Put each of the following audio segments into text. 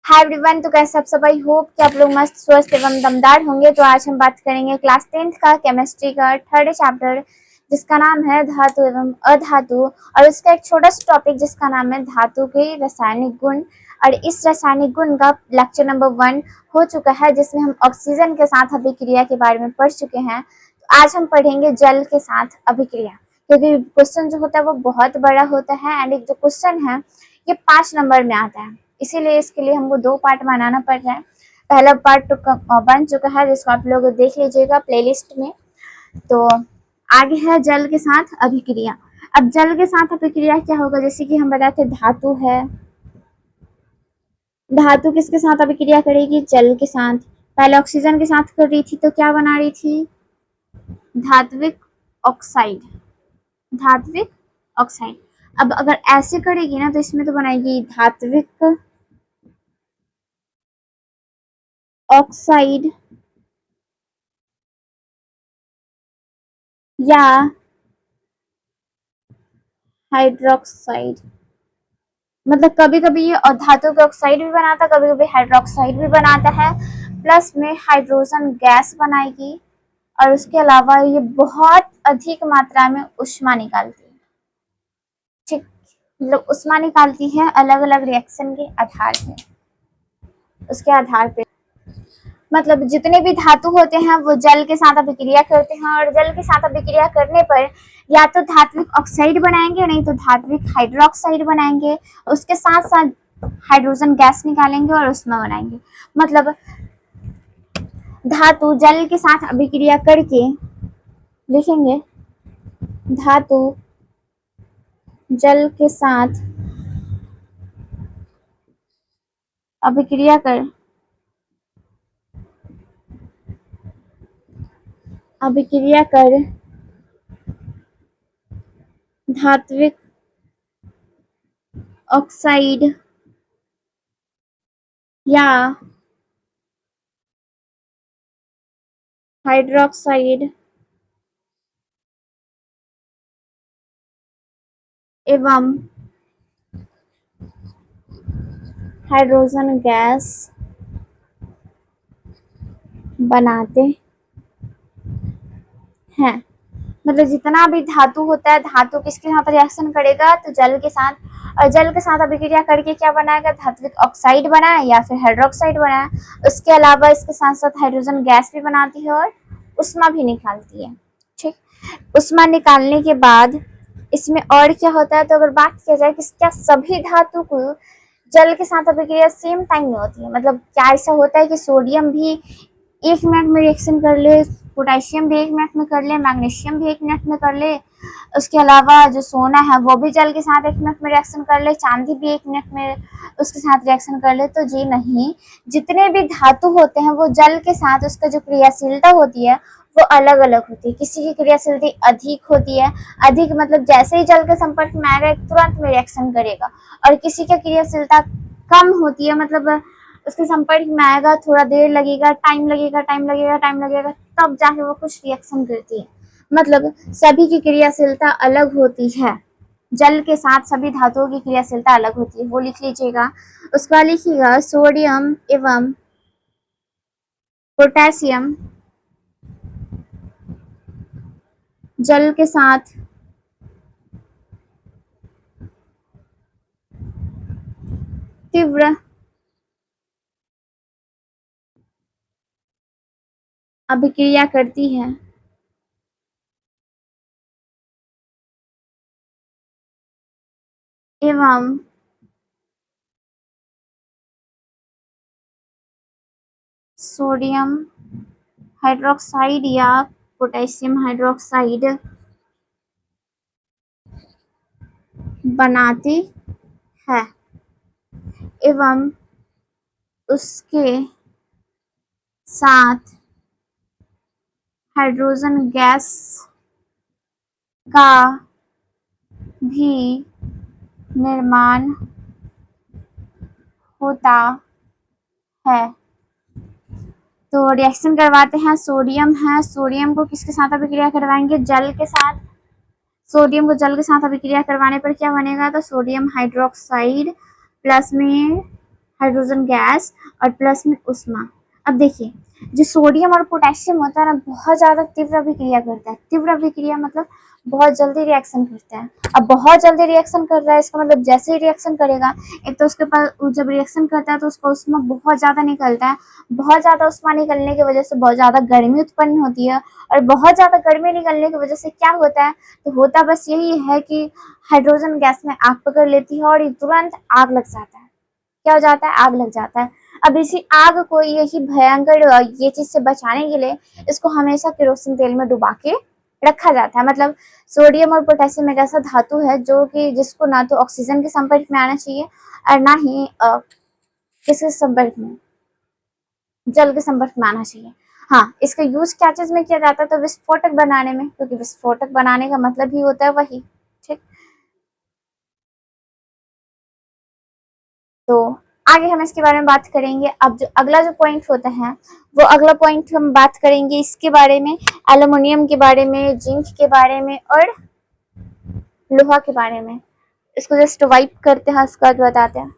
Hi everyone, तो कैसे आप सब। आई होप कि आप लोग मस्त स्वस्थ एवं दमदार होंगे। तो आज हम बात करेंगे क्लास 10th का केमिस्ट्री का थर्ड चैप्टर, जिसका नाम है धातु एवं अधातु, और उसका एक छोटा सा टॉपिक जिसका नाम है धातु के रासायनिक गुण। और इस रासायनिक गुण का लेक्चर नंबर 1 हो चुका है, जिसमें हम ऑक्सीजन के साथ अभिक्रिया के बारे में पढ़ चुके हैं। तो आज हम पढ़ेंगे जल के साथ अभिक्रिया, क्योंकि क्वेश्चन जो होता है वो बहुत बड़ा होता है एंड एक जो क्वेश्चन है ये 5 नंबर में आता है, इसीलिए इसके लिए हमको 2 पार्ट बनाना पड़ रहा है। पहला पार्ट तो बन चुका है, जिसको आप लोग देख लीजिएगा प्लेलिस्ट में। तो आगे है जल के साथ अभिक्रिया। अब जल के साथ अभिक्रिया क्या होगा, जैसे कि हम बताते धातु है, धातु किसके साथ अभिक्रिया करेगी, जल के साथ। पहले ऑक्सीजन के साथ कर रही थी तो क्या बना रही थी, धात्विक ऑक्साइड, धात्विक ऑक्साइड। अब अगर ऐसे करेगी ना तो इसमें तो बनाएगी धात्विक ऑक्साइड या हाइड्रोक्साइड। मतलब कभी कभी ये धातु का ऑक्साइड भी बनाता है, कभी कभी हाइड्रोक्साइड भी बनाता है, प्लस में हाइड्रोजन गैस बनाएगी। और उसके अलावा ये बहुत अधिक मात्रा में ऊष्मा निकालती है। ठीक, मतलब ऊष्मा निकालती है अलग अलग रिएक्शन के आधार पे, उसके आधार पे। मतलब जितने भी धातु होते हैं वो जल के साथ अभिक्रिया करते हैं, और जल के साथ अभिक्रिया करने पर या तो धात्विक ऑक्साइड बनाएंगे, नहीं तो धात्विक हाइड्रोक्साइड बनाएंगे। उसके साथ साथ हाइड्रोजन गैस निकालेंगे और ऊष्मा बनाएंगे। मतलब धातु जल के साथ अभिक्रिया करके लिखेंगे, धातु जल के साथ अभिक्रिया कर धात्विक ऑक्साइड या हाइड्रोक्साइड एवं हाइड्रोजन गैस बनाते हैं। मतलब जितना भी धातु होता है, धातु किसके साथ रिएक्शन करेगा, तो जल के साथ। और जल के साथ अभिक्रिया करके क्या बनाएगा, धात्विक ऑक्साइड बनाए या फिर हाइड्रोक्साइड बनाए। उसके अलावा इसके साथ साथ हाइड्रोजन गैस भी बनाती है और ऊष्मा भी निकालती है। ठीक, ऊष्मा निकालने के बाद इसमें और क्या होता है, तो अगर बात किया जाए कि क्या सभी धातु को जल के साथ अभिक्रिया सेम टाइम में होती है। मतलब क्या ऐसा होता है कि सोडियम भी 1 मिनट में रिएक्शन कर ले, पोटेशियम भी 1 मिनट में कर ले, मैग्नीशियम भी 1 मिनट में कर ले, उसके अलावा जो सोना है वो भी जल के साथ 1 मिनट में रिएक्शन कर ले, चांदी भी 1 मिनट में उसके साथ रिएक्शन कर ले। तो जी नहीं, जितने भी धातु होते हैं वो जल के साथ उसका जो क्रियाशीलता होती है वो अलग अलग होती है। किसी की क्रियाशीलता अधिक होती है, अधिक मतलब जैसे ही जल के संपर्क में आएगा तुरंत में रिएक्शन करेगा, और किसी की क्रियाशीलता कम होती है, मतलब उसके संपर्क में आएगा थोड़ा देर लगेगा, टाइम लगेगा, तब जाके वो कुछ रिएक्शन करती है। मतलब सभी की क्रियाशीलता अलग होती है, जल के साथ सभी धातुओं की क्रियाशीलता अलग होती है, वो लिख लीजिएगा। उसके बाद लिखिएगा सोडियम एवं पोटेशियम जल के साथ तीव्र अभिक्रिया करती है एवं सोडियम हाइड्रोक्साइड या पोटेशियम हाइड्रोक्साइड बनाती है एवं उसके साथ हाइड्रोजन गैस का भी निर्माण होता है। तो रिएक्शन करवाते हैं, सोडियम है, सोडियम को किसके साथ अभिक्रिया करवाएंगे, जल के साथ। सोडियम को जल के साथ अभिक्रिया करवाने पर क्या बनेगा, तो सोडियम हाइड्रोक्साइड प्लस में हाइड्रोजन गैस और प्लस में उष्मा। अब देखिए जो सोडियम और पोटेशियम होता है ना बहुत ज्यादा तीव्र अभिक्रिया करता है। तीव्र अभिक्रिया मतलब बहुत जल्दी रिएक्शन करता है। अब बहुत जल्दी रिएक्शन कर रहा है इसका मतलब जैसे ही रिएक्शन करेगा, एक तो उसके पास जब रिएक्शन करता है तो उसका उष्मा बहुत ज्यादा निकलता है। बहुत ज्यादा उष्मा निकलने की वजह से बहुत ज्यादा गर्मी उत्पन्न होती है, और बहुत ज्यादा गर्मी निकलने की वजह से क्या होता है, तो होता बस यही है कि हाइड्रोजन गैस में आग पकड़ लेती है और ये तुरंत आग लग जाता है। क्या हो जाता है, आग लग जाता है। अब इसी आग को, यही भयंकर ये चीज से बचाने के लिए इसको हमेशा केरोसिन तेल में डुबा के रखा जाता है। मतलब सोडियम और पोटेशियम एक ऐसा धातु है जो कि जिसको ना तो ऑक्सीजन के संपर्क में आना चाहिए और ना ही किसी संपर्क में, जल के संपर्क में आना चाहिए। हाँ, इसका यूज क्या चीज में किया जाता है, तो विस्फोटक बनाने में, क्योंकि विस्फोटक बनाने का मतलब ही होता है वही। ठीक, तो आगे हम इसके बारे में बात करेंगे। अब जो अगला जो पॉइंट होता है, वो अगला पॉइंट हम बात करेंगे इसके बारे में, एल्युमिनियम के बारे में, जिंक के बारे में और लोहा के बारे में। इसको जस्ट वाइप करते हैं, उसके बाद बताते हैं।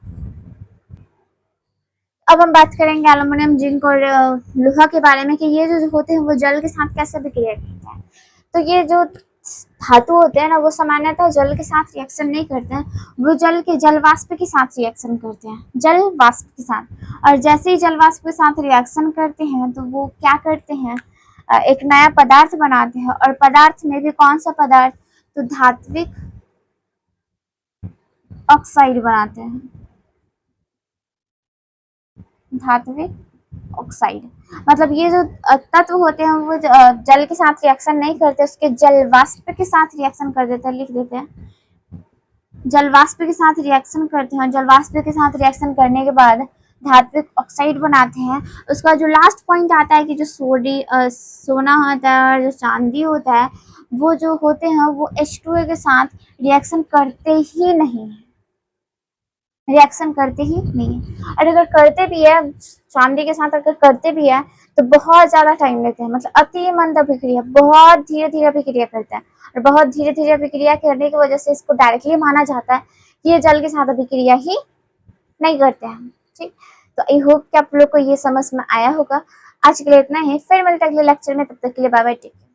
अब हम बात करेंगे एल्युमिनियम, जिंक और लोहा के बारे में कि ये जो होते हैं वो जल के साथ कैसे बिक्रिया करते हैं। तो ये जो धातु होते हैं ना वो सामान्यतः जल के साथ रिएक्शन नहीं करते हैं, वो जल के जल वाष्प के साथ रिएक्शन करते हैं, जल वाष्प के साथ। और जैसे ही जल वाष्प के साथ रिएक्शन करते हैं तो वो क्या करते हैं, एक नया पदार्थ बनाते हैं। और पदार्थ में भी कौन सा पदार्थ, तो धात्विक ऑक्साइड बनाते हैं। धात्विक ऑक्साइड मतलब ये जो तत्व होते हैं वो जल के साथ रिएक्शन नहीं करते, उसके जल वाष्प के साथ रिएक्शन कर देते हैं, लिख देते हैं। जल वाष्प के साथ रिएक्शन करते हैं, जल वाष्प के साथ रिएक्शन करने के बाद धात्विक ऑक्साइड बनाते हैं। उसका जो लास्ट पॉइंट आता है कि जो सोना होता है और जो चांदी होता है, वो जो होते हैं वो H2O के साथ रिएक्शन करते ही नहीं है, रिएक्शन करते ही नहीं है। और अगर करते भी है, चांदी के साथ अगर करते भी है तो बहुत ज्यादा टाइम लेते हैं, मतलब अति मंद अभिक्रिया, बहुत धीरे धीरे अभिक्रिया करते हैं। और बहुत धीरे धीरे अभिक्रिया करने की वजह से इसको डायरेक्टली माना जाता है कि ये जल के साथ अभिक्रिया ही नहीं करते हैं। ठीक, तो आई होप कि आप लोग को ये समझ में आया होगा। आज के लिए इतना ही, फिर मिलते हैं अगले लेक्चर में, तब तक के लिए बाय बाय, टेक केयर।